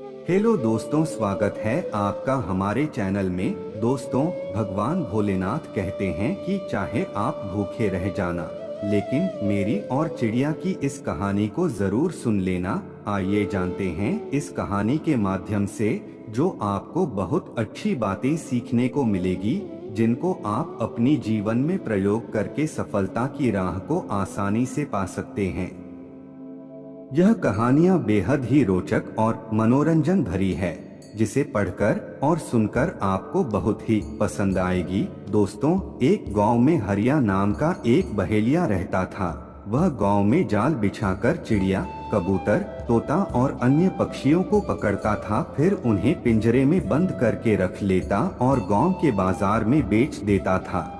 Hello दोस्तों, स्वागत है आपका हमारे चैनल में। दोस्तों, भगवान भोलेनाथ कहते हैं कि चाहे आप भूखे रह जाना, लेकिन मेरी और चिड़िया की इस कहानी को जरूर सुन लेना। आइए जानते हैं इस कहानी के माध्यम से जो आपको बहुत अच्छी बातें सीखने को मिलेगी, जिनको आप अपनी जीवन में प्रयोग करके सफलता की राह को आसानी से पा सकते हैं। यह कहानियां बेहद ही रोचक और मनोरंजन भरी है, जिसे पढ़कर और सुनकर आपको बहुत ही पसंद आएगी। दोस्तों, एक गांव में हरिया नाम का एक बहेलिया रहता था। वह गांव में जाल बिछाकर चिड़िया, कबूतर, तोता और अन्य पक्षियों को पकड़ता था, फिर उन्हें पिंजरे में बंद करके रख लेता और गांव के बाजार में बेच देता था।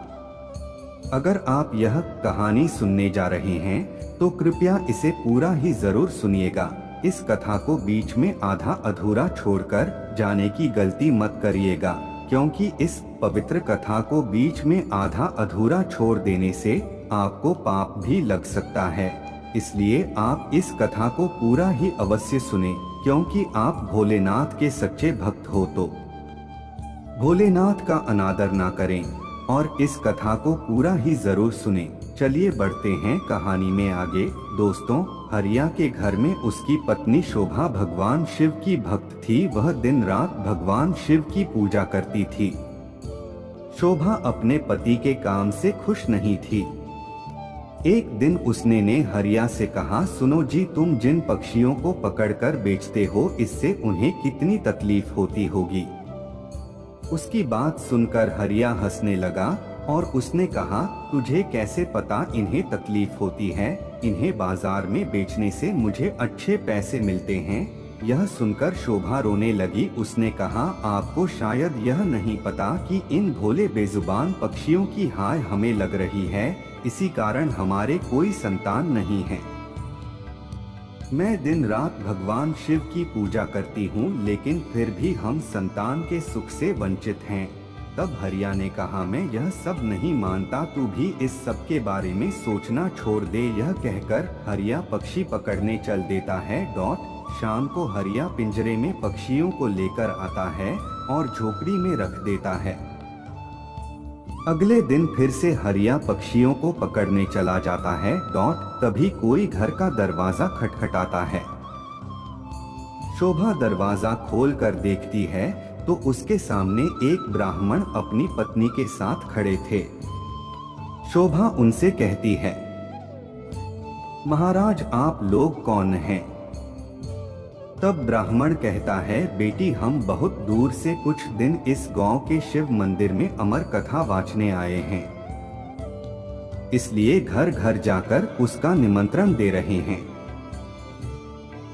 अगर आप यह कहानी सुनने जा रहे हैं तो कृपया इसे पूरा ही जरूर सुनिएगा। इस कथा को बीच में आधा अधूरा छोड़कर जाने की गलती मत करिएगा, क्योंकि इस पवित्र कथा को बीच में आधा अधूरा छोड़ देने से आपको पाप भी लग सकता है। इसलिए आप इस कथा को पूरा ही अवश्य सुने, क्योंकि आप भोलेनाथ के सच्चे भक्त हो तो भोलेनाथ का अनादर ना करें और इस कथा को पूरा ही जरूर सुने। चलिए बढ़ते हैं कहानी में आगे। दोस्तों, हरिया के घर में उसकी पत्नी शोभा भगवान शिव की भक्त थी। वह दिन रात भगवान शिव की पूजा करती थी। शोभा अपने पति के काम से खुश नहीं थी। एक दिन उसने ने हरिया से कहा, सुनो जी, तुम जिन पक्षियों को पकड़कर बेचते हो, इससे उन्हें कितनी तकलीफ होती होगी। उसकी बात सुनकर हरिया हंसने लगा और उसने कहा, तुझे कैसे पता इन्हें तकलीफ होती है? इन्हें बाजार में बेचने से मुझे अच्छे पैसे मिलते हैं। यह सुनकर शोभा रोने लगी। उसने कहा, आपको शायद यह नहीं पता कि इन भोले बेजुबान पक्षियों की हाय हमें लग रही है, इसी कारण हमारे कोई संतान नहीं है। मैं दिन रात भगवान शिव की पूजा करती हूँ, लेकिन फिर भी हम संतान के सुख से वंचित हैं। तब हरिया ने कहा, मैं यह सब नहीं मानता, तू भी इस सब के बारे में सोचना छोड़ दे। यह कहकर हरिया पक्षी पकड़ने चल देता है। शाम को हरिया पिंजरे में पक्षियों को लेकर आता है और झोपड़ी में रख देता है। अगले दिन फिर से हरिया पक्षियों को पकड़ने चला जाता है। तभी कोई घर का दरवाजा खटखटाता है। शोभा दरवाजा खोलकर देखती है तो उसके सामने एक ब्राह्मण अपनी पत्नी के साथ खड़े थे। शोभा उनसे कहती है, महाराज, आप लोग कौन हैं? तब ब्राह्मण कहता है, बेटी, हम बहुत दूर से कुछ दिन इस गांव के शिव मंदिर में अमर कथा वाचने आए हैं, इसलिए घर घर जाकर उसका निमंत्रण दे रहे हैं।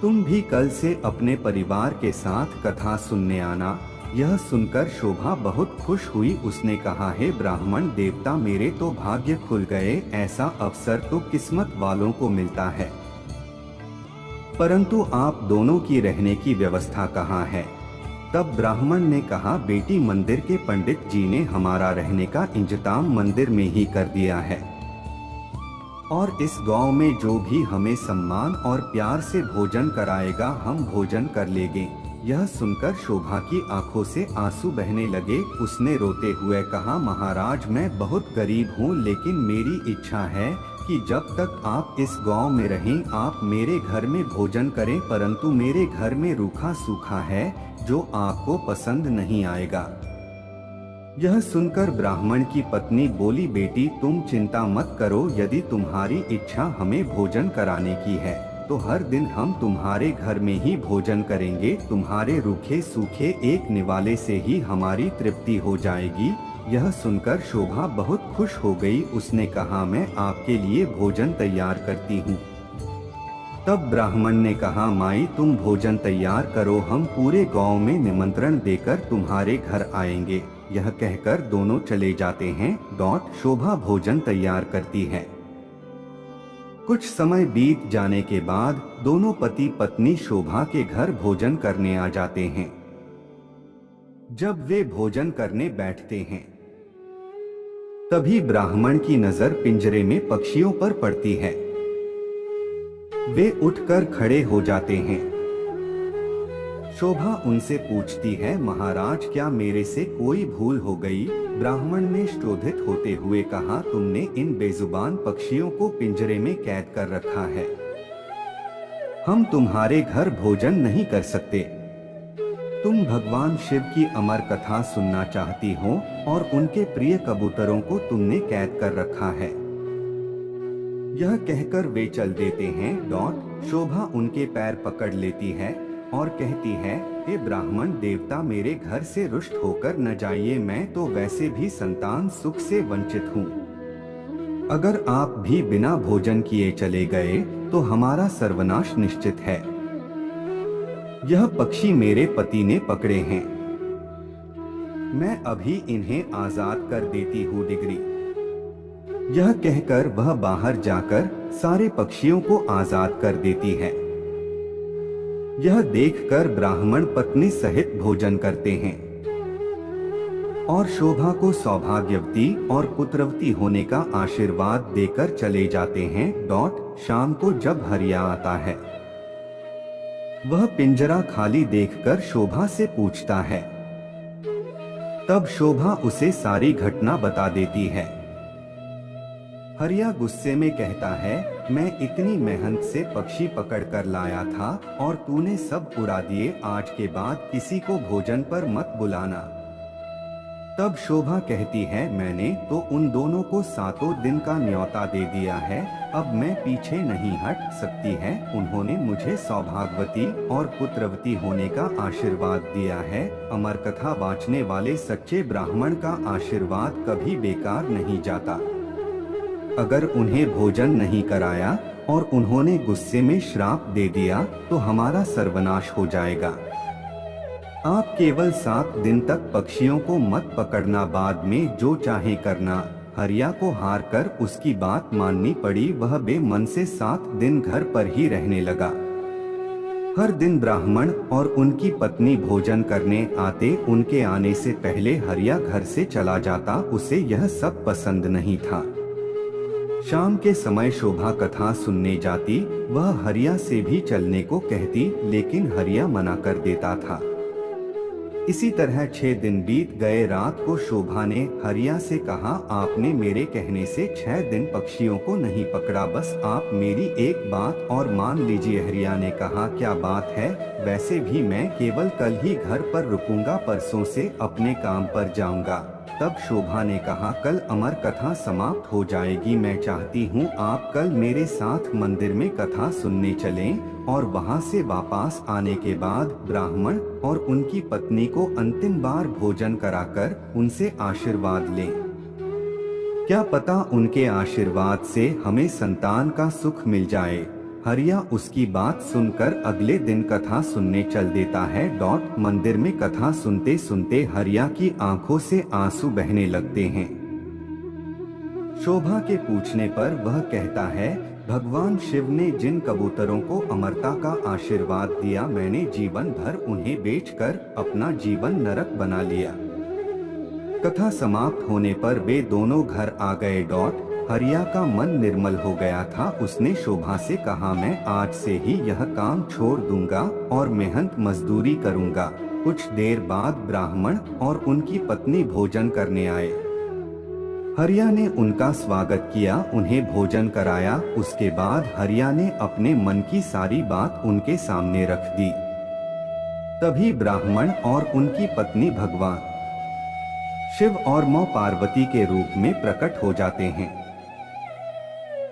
तुम भी कल से अपने परिवार के साथ कथा सुनने आना। यह सुनकर शोभा बहुत खुश हुई। उसने कहा, हे ब्राह्मण देवता, मेरे तो भाग्य खुल गए। ऐसा अवसर तो किस्मत वालों को मिलता है, परंतु आप दोनों की रहने की व्यवस्था कहाँ है? तब ब्राह्मण ने कहा, बेटी, मंदिर के पंडित जी ने हमारा रहने का इंतजाम मंदिर में ही कर दिया है, और इस गांव में जो भी हमें सम्मान और प्यार से भोजन कराएगा, हम भोजन कर लेंगे। यह सुनकर शोभा की आंखों से आंसू बहने लगे। उसने रोते हुए कहा, महाराज, मैं बहुत गरीब हूँ, लेकिन मेरी इच्छा है कि जब तक आप इस गांव में रहें, आप मेरे घर में भोजन करें, परंतु मेरे घर में रूखा सूखा है जो आपको पसंद नहीं आएगा। यह सुनकर ब्राह्मण की पत्नी बोली, बेटी, तुम चिंता मत करो, यदि तुम्हारी इच्छा हमें भोजन कराने की है तो हर दिन हम तुम्हारे घर में ही भोजन करेंगे। तुम्हारे रूखे सूखे एक निवाले से ही हमारी तृप्ति हो जाएगी। यह सुनकर शोभा बहुत खुश हो गई। उसने कहा, मैं आपके लिए भोजन तैयार करती हूँ। तब ब्राह्मण ने कहा, माई, तुम भोजन तैयार करो, हम पूरे गांव में निमंत्रण देकर तुम्हारे घर आएंगे। यह कहकर दोनों चले जाते हैं। शोभा भोजन तैयार करती है। कुछ समय बीत जाने के बाद दोनों पति पत्नी शोभा के घर भोजन करने आ जाते हैं। जब वे भोजन करने बैठते हैं, तभी ब्राह्मण की नजर पिंजरे में पक्षियों पर पड़ती है। वे उठकर खड़े हो जाते हैं। शोभा उनसे पूछती है, महाराज क्या मेरे से कोई भूल हो गई? ब्राह्मण ने क्रोधित होते हुए कहा, तुमने इन बेजुबान पक्षियों को पिंजरे में कैद कर रखा है, हम तुम्हारे घर भोजन नहीं कर सकते। तुम भगवान शिव की अमर कथा सुनना चाहती हो और उनके प्रिय कबूतरों को तुमने कैद कर रखा है। यह कहकर वे चल देते हैं। शोभा उनके पैर पकड़ लेती है और कहती है, हे ब्राह्मण देवता, मेरे घर से रुष्ट होकर न जाइए, मैं तो वैसे भी संतान सुख से वंचित हूँ। अगर आप भी बिना भोजन किए चले गए तो हमारा सर्वनाश निश्चित है। यह पक्षी मेरे पति ने पकड़े हैं, मैं अभी इन्हें आजाद कर देती हूँ डिग्री। यह कहकर वह बाहर जाकर सारे पक्षियों को आजाद कर देती है। यह देखकर ब्राह्मण पत्नी सहित भोजन करते हैं और शोभा को सौभाग्यवती और पुत्रवती होने का आशीर्वाद देकर चले जाते हैं। शाम को जब हरिया आता है, वह पिंजरा खाली देखकर शोभा से पूछता है। तब शोभा उसे सारी घटना बता देती है। हरिया गुस्से में कहता है, मैं इतनी मेहनत से पक्षी पकड़ कर लाया था और तूने सब उड़ा दिए, आज के बाद किसी को भोजन पर मत बुलाना। तब शोभा कहती है, मैंने तो उन दोनों को 7 दिन का न्योता दे दिया है, अब मैं पीछे नहीं हट सकती है। उन्होंने मुझे सौभाग्यवती और पुत्रवती होने का आशीर्वाद दिया है। अमर कथा वाचने वाले सच्चे ब्राह्मण का आशीर्वाद कभी बेकार नहीं जाता। अगर उन्हें भोजन नहीं कराया और उन्होंने गुस्से में श्राप दे दिया तो हमारा सर्वनाश हो जाएगा। आप केवल 7 दिन तक पक्षियों को मत पकड़ना, बाद में जो चाहे करना। हरिया को हार कर उसकी बात माननी पड़ी। वह बेमन से 7 दिन घर पर ही रहने लगा। हर दिन ब्राह्मण और उनकी पत्नी भोजन करने आते। उनके आने से पहले हरिया घर से चला जाता, उसे यह सब पसंद नहीं था। शाम के समय शोभा कथा सुनने जाती। वह हरिया से भी चलने को कहती, लेकिन हरिया मना कर देता था। इसी तरह 6 दिन बीत गए। रात को शोभा ने हरिया से कहा, आपने मेरे कहने से 6 दिन पक्षियों को नहीं पकड़ा, बस आप मेरी एक बात और मान लीजिए। हरिया ने कहा, क्या बात है? वैसे भी मैं केवल कल ही घर पर रुकूंगा, परसों से अपने काम पर जाऊंगा। तब शोभा ने कहा, कल अमर कथा समाप्त हो जाएगी, मैं चाहती हूँ आप कल मेरे साथ मंदिर में कथा सुनने चलें और वहाँ से वापस आने के बाद ब्राह्मण और उनकी पत्नी को अंतिम बार भोजन कराकर उनसे आशीर्वाद लें। क्या पता उनके आशीर्वाद से हमें संतान का सुख मिल जाए। हरिया उसकी बात सुनकर अगले दिन कथा सुनने चल देता है। मंदिर में कथा सुनते सुनते हरिया की आंखों से आंसू बहने लगते हैं। शोभा के पूछने पर वह कहता है, भगवान शिव ने जिन कबूतरों को अमरता का आशीर्वाद दिया, मैंने जीवन भर उन्हें बेचकर अपना जीवन नरक बना लिया। कथा समाप्त होने पर वे दोनों घर आ गए। हरिया का मन निर्मल हो गया था। उसने शोभा से कहा, मैं आज से ही यह काम छोड़ दूंगा और मेहनत मजदूरी करूंगा। कुछ देर बाद ब्राह्मण और उनकी पत्नी भोजन करने आए। हरिया ने उनका स्वागत किया, उन्हें भोजन कराया। उसके बाद हरिया ने अपने मन की सारी बात उनके सामने रख दी। तभी ब्राह्मण और उनकी पत्नी भगवान शिव और मां पार्वती के रूप में प्रकट हो जाते हैं।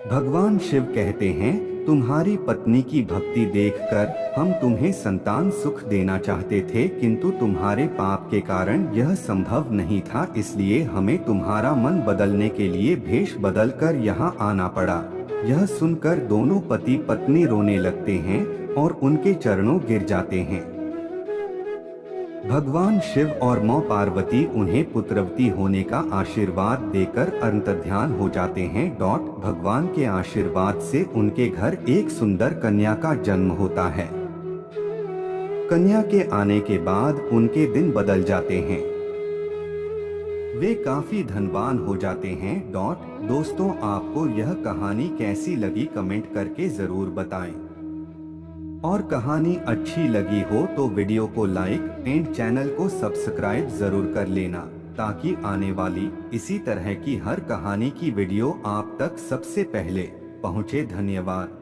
भगवान शिव कहते हैं, तुम्हारी पत्नी की भक्ति देखकर हम तुम्हें संतान सुख देना चाहते थे, किंतु तुम्हारे पाप के कारण यह संभव नहीं था, इसलिए हमें तुम्हारा मन बदलने के लिए भेष बदलकर यहाँ आना पड़ा। यह सुनकर दोनों पति पत्नी रोने लगते हैं और उनके चरणों गिर जाते हैं। भगवान शिव और मां पार्वती उन्हें पुत्रवती होने का आशीर्वाद देकर अंतर्ध्यान हो जाते हैं। भगवान के आशीर्वाद से उनके घर एक सुंदर कन्या का जन्म होता है। कन्या के आने के बाद उनके दिन बदल जाते हैं। वे काफी धनवान हो जाते हैं। दोस्तों, आपको यह कहानी कैसी लगी कमेंट करके जरूर बताएं। और कहानी अच्छी लगी हो तो वीडियो को लाइक एंड चैनल को सब्सक्राइब जरूर कर लेना, ताकि आने वाली इसी तरह की हर कहानी की वीडियो आप तक सबसे पहले पहुँचे। धन्यवाद।